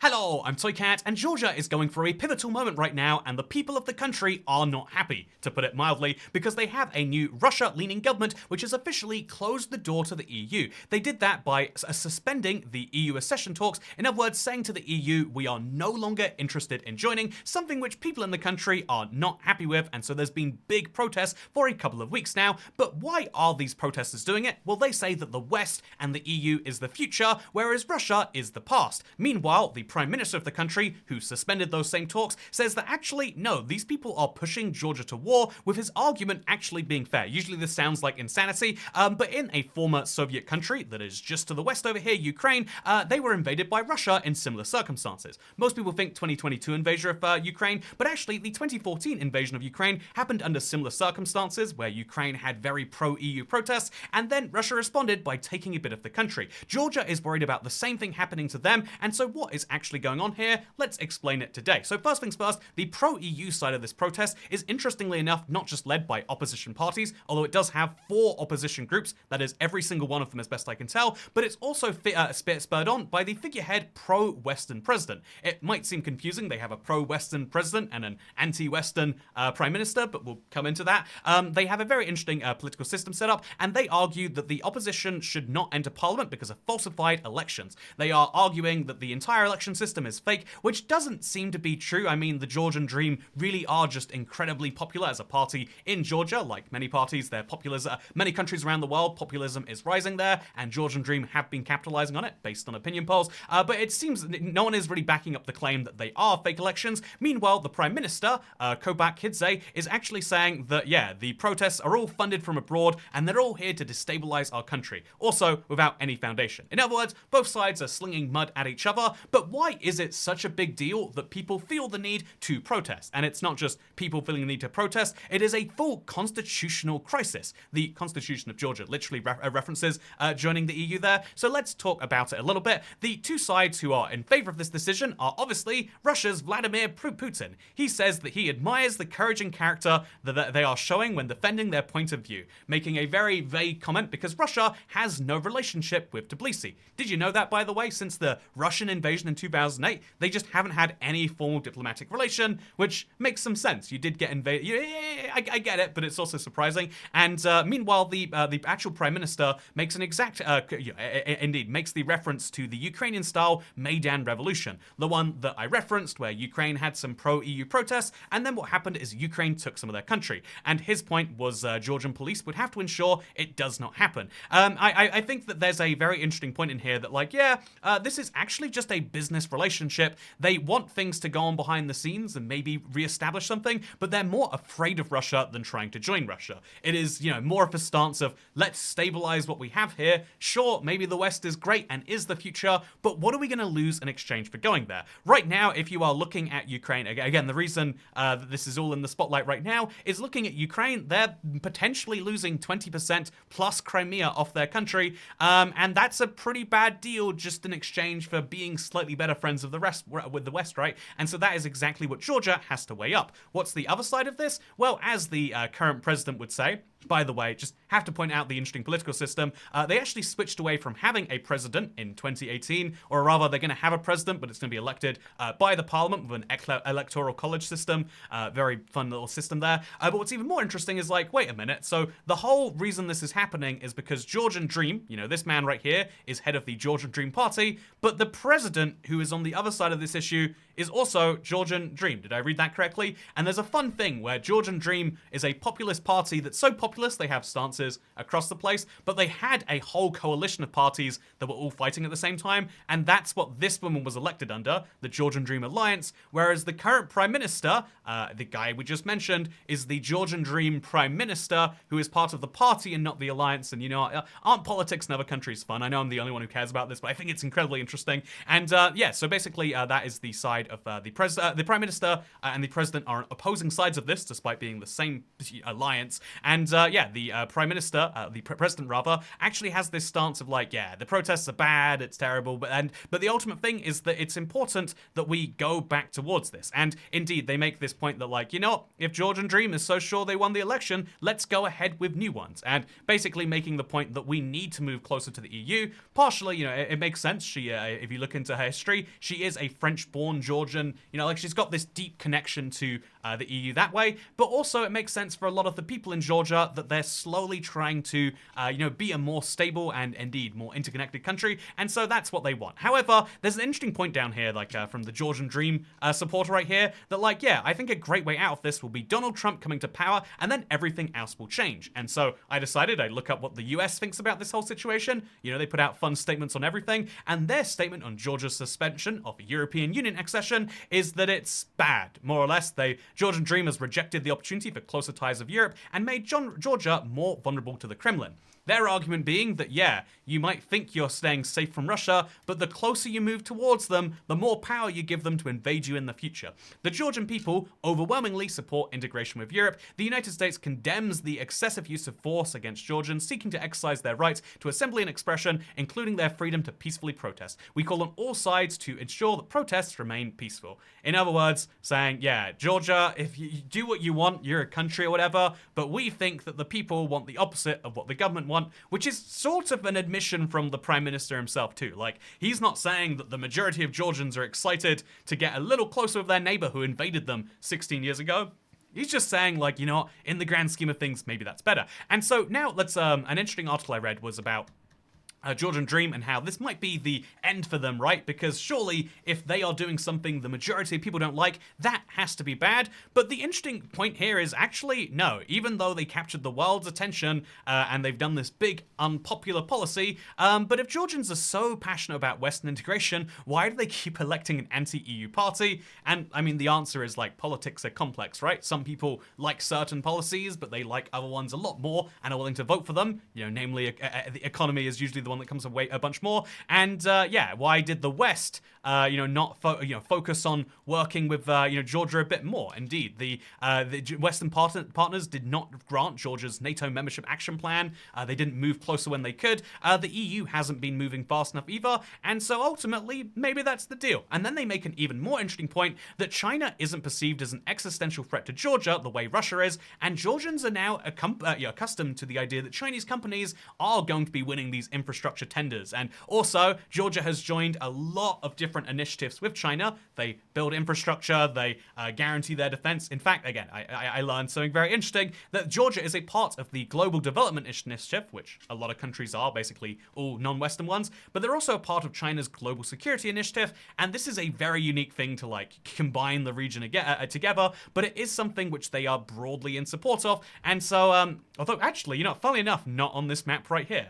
Hello, I'm Toycat, and Georgia is going through a pivotal moment right now, and the people of the country are not happy, to put it mildly, because they have a new Russia-leaning government which has officially closed the door to the EU. They did that by suspending the EU accession talks, in other words, saying to the EU, we are no longer interested in joining, something which people in the country are not happy with, and so there's been big protests for a couple of weeks now. But why are these protesters doing it? Well, they say that the West and the EU is the future, whereas Russia is the past. Meanwhile, the Prime Minister of the country, who suspended those same talks, says that actually, no, these people are pushing Georgia to war, with his argument actually being fair. Usually this sounds like insanity, but in a former Soviet country that is just to the west over here, Ukraine, they were invaded by Russia in similar circumstances. Most people think 2022 invasion of Ukraine, but actually the 2014 invasion of Ukraine happened under similar circumstances, where Ukraine had very pro-EU protests, and then Russia responded by taking a bit of the country. Georgia is worried about the same thing happening to them, and so what is actually going on here? Let's explain it today. So first things first, the pro-EU side of this protest is interestingly enough not just led by opposition parties, although it does have 4 opposition groups, that is every single one of them as best I can tell, but it's also spurred on by the figurehead pro-Western president. It might seem confusing, they have a pro-Western president and an anti-Western prime minister, but we'll come into that. They have a very interesting political system set up, and they argue that the opposition should not enter parliament because of falsified elections. They are arguing that the entire election system is fake, which doesn't seem to be true. I mean, the Georgian Dream really are just incredibly popular as a party in Georgia. Like many parties, they're popular. Many countries around the world, populism is rising there, and Georgian Dream have been capitalizing on it based on opinion polls. But it seems that no one is really backing up the claim that they are fake elections. Meanwhile, the Prime Minister, Kobak Kidze, is actually saying that, yeah, the protests are all funded from abroad, and they're all here to destabilize our country. Also, without any foundation. In other words, both sides are slinging mud at each other, but why is it such a big deal that people feel the need to protest? And it's not just people feeling the need to protest, it is a full constitutional crisis. The Constitution of Georgia literally references joining the EU there, so let's talk about it a little bit. The two sides who are in favor of this decision are obviously Russia's Vladimir Putin. He says that he admires the courage and character that they are showing when defending their point of view, making a very vague comment because Russia has no relationship with Tbilisi. Did you know that, by the way? Since the Russian invasion in 2008, they just haven't had any formal diplomatic relation, which makes some sense. You did get invaded. Yeah, I get it, but it's also surprising. And meanwhile, the actual prime minister makes an exact, indeed, makes the reference to the Ukrainian-style Maidan Revolution, the one that I referenced, where Ukraine had some pro-EU protests, and then what happened is Ukraine took some of their country. And his point was Georgian police would have to ensure it does not happen. I think that there's a very interesting point in here that, like, this is actually just a business relationship. They want things to go on behind the scenes and maybe reestablish something, but they're more afraid of Russia than trying to join Russia. It is, more of a stance of, let's stabilize what we have here. Sure, maybe the West is great and is the future, but what are we going to lose in exchange for going there? Right now, if you are looking at Ukraine, again, the reason that this is all in the spotlight right now is looking at Ukraine, they're potentially losing 20% plus Crimea off their country, and that's a pretty bad deal just in exchange for being slightly better friends of the rest with the West, right? And so that is exactly what Georgia has to weigh up. What's the other side of this? Well, as the current president would say, by the way, just have to point out the interesting political system. They actually switched away from having a president in 2018, or rather, they're going to have a president, but it's going to be elected by the parliament with an electoral college system. Very fun little system there. But what's even more interesting is, like, wait a minute. So the whole reason this is happening is because Georgian Dream, this man right here, is head of the Georgian Dream party, but the president who is on the other side of this issue is also Georgian Dream. Did I read that correctly? And there's a fun thing where Georgian Dream is a populist party that's so populist they have stances across the place, but they had a whole coalition of parties that were all fighting at the same time, and that's what this woman was elected under, the Georgian Dream Alliance, whereas the current Prime Minister, the guy we just mentioned, is the Georgian Dream Prime Minister, who is part of the party and not the alliance. And aren't politics in other countries fun? I know I'm the only one who cares about this, but I think it's incredibly interesting. And so basically that is the side of the Prime Minister and the President are opposing sides of this, despite being the same alliance. And yeah, the prime minister, the president rather, actually has this stance of like, yeah, the protests are bad, it's terrible, but the ultimate thing is that it's important that we go back towards this. And indeed, they make this point that like, you know, if Georgian Dream is so sure they won the election, let's go ahead with new ones. And basically making the point that we need to move closer to the EU. Partially, you know, it makes sense. She, if you look into her history, she is a French-born Georgian. You know, like she's got this deep connection to the EU that way. But also, it makes sense for a lot of the people in Georgia that they're slowly trying to, you know, be a more stable and indeed more interconnected country. And so that's what they want. However, there's an interesting point down here, like from the Georgian Dream supporter right here, that like, yeah, I think a great way out of this will be Donald Trump coming to power, and then everything else will change. And so I decided I'd look up what the US thinks about this whole situation. You know, they put out fun statements on everything, and their statement on Georgia's suspension of European Union accession is that it's bad. More or less, Georgian Dream has rejected the opportunity for closer ties of Europe and made Georgia more vulnerable to the Kremlin. Their argument being that, yeah, you might think you're staying safe from Russia, but the closer you move towards them, the more power you give them to invade you in the future. The Georgian people overwhelmingly support integration with Europe. The United States condemns the excessive use of force against Georgians seeking to exercise their right to assembly and expression, including their freedom to peacefully protest. We call on all sides to ensure that protests remain peaceful. In other words, saying, yeah, Georgia, if you do what you want, you're a country or whatever, but we think that the people want the opposite of what the government wants, which is sort of an admission from the Prime Minister himself too. Like, he's not saying that the majority of Georgians are excited to get a little closer with their neighbor who invaded them 16 years ago. He's just saying, like, you know, in the grand scheme of things, maybe that's better. And so now let's, an interesting article I read was about Georgian Dream and how this might be the end for them, right? Because surely if they are doing something the majority of people don't like, that has to be bad. But the interesting point here is actually, no, even though they captured the world's attention and they've done this big unpopular policy, but if Georgians are so passionate about Western integration, why do they keep electing an anti-EU party? And I mean, the answer is like politics are complex, right? Some people like certain policies, but they like other ones a lot more and are willing to vote for them. You know, namely, the economy is usually the one that comes away a bunch more. And yeah, why did the West, you know, not focus on working with you know, Georgia a bit more? Indeed, the Western partners did not grant Georgia's NATO membership action plan. They didn't move closer when they could. The EU hasn't been moving fast enough either. And so ultimately, maybe that's the deal. And then they make an even more interesting point that China isn't perceived as an existential threat to Georgia the way Russia is, and Georgians are now accustomed to the idea that Chinese companies are going to be winning these infrastructure tenders. And also, Georgia has joined a lot of different initiatives with China. They build infrastructure, they guarantee their defense. In fact, again, I learned something very interesting, that Georgia is a part of the Global Development Initiative, which a lot of countries are, basically all non-Western ones, but they're also a part of China's Global Security Initiative, and this is a very unique thing to like combine the region together, but it is something which they are broadly in support of. And so, although actually, you know, funnily enough, not on this map right here.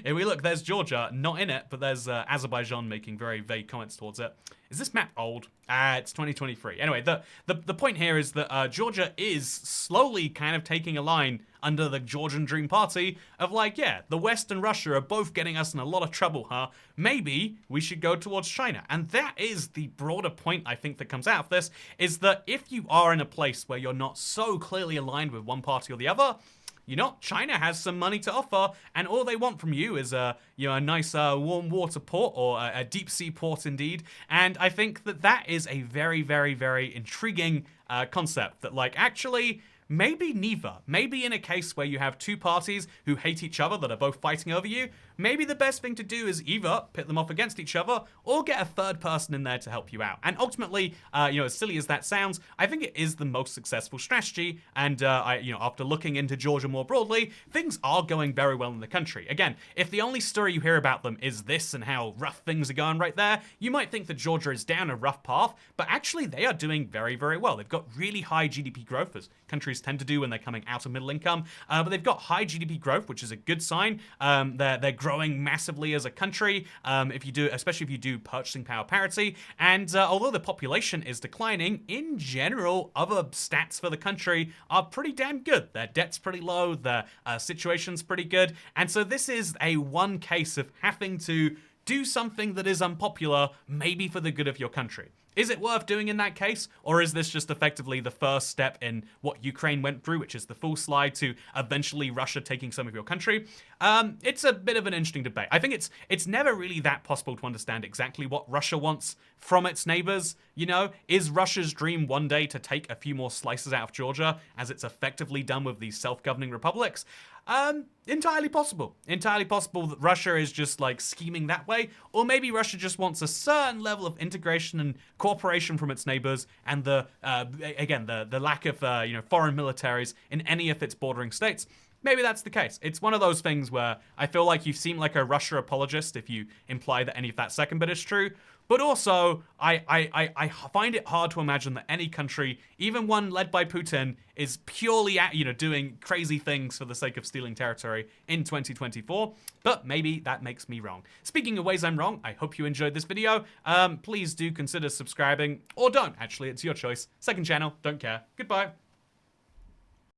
If we look, there's Georgia, not in it, but there's Azerbaijan making very vague comments towards it. Is this map old? It's 2023. Anyway, the point here is that Georgia is slowly kind of taking a line under the Georgian Dream Party of like, yeah, the West and Russia are both getting us in a lot of trouble, huh? Maybe we should go towards China. And that is the broader point I think that comes out of this, is that if you are in a place where you're not so clearly aligned with one party or the other, you know, China has some money to offer, and all they want from you is a nice warm water port, or a deep sea port indeed. And I think that that is a very, very, very intriguing concept that, like, actually, maybe neither. Maybe in a case where you have two parties who hate each other that are both fighting over you, maybe the best thing to do is either pit them off against each other or get a third person in there to help you out. And ultimately, you know, as silly as that sounds, I think it is the most successful strategy. And after looking into Georgia more broadly, things are going very well in the country. Again, if the only story you hear about them is this and how rough things are going right there, you might think that Georgia is down a rough path, but actually they are doing very, very well. They've got really high GDP growth, as countries tend to do when they're coming out of middle income, but they've got high GDP growth, which is a good sign. They're growing massively as a country, especially if you do purchasing power parity. And although the population is declining, in general, other stats for the country are pretty damn good. Their debt's pretty low, their situation's pretty good. And so this is one case of having to do something that is unpopular, maybe for the good of your country. Is it worth doing in that case? Or is this just effectively the first step in what Ukraine went through, which is the full slide to eventually Russia taking some of your country? It's a bit of an interesting debate. I think it's never really that possible to understand exactly what Russia wants from its neighbors. You know, is Russia's dream one day to take a few more slices out of Georgia, as it's effectively done with these self-governing republics? Entirely possible. Entirely possible that Russia is just like scheming that way, or maybe Russia just wants a certain level of integration and cooperation from its neighbors, and the lack of foreign militaries in any of its bordering states. Maybe that's the case. It's one of those things where I feel like you seem like a Russia apologist if you imply that any of that second bit is true. But also, I find it hard to imagine that any country, even one led by Putin, is purely doing crazy things for the sake of stealing territory in 2024. But maybe that makes me wrong. Speaking of ways I'm wrong, I hope you enjoyed this video. Please do consider subscribing, or don't. Actually, it's your choice. Second channel, don't care. Goodbye.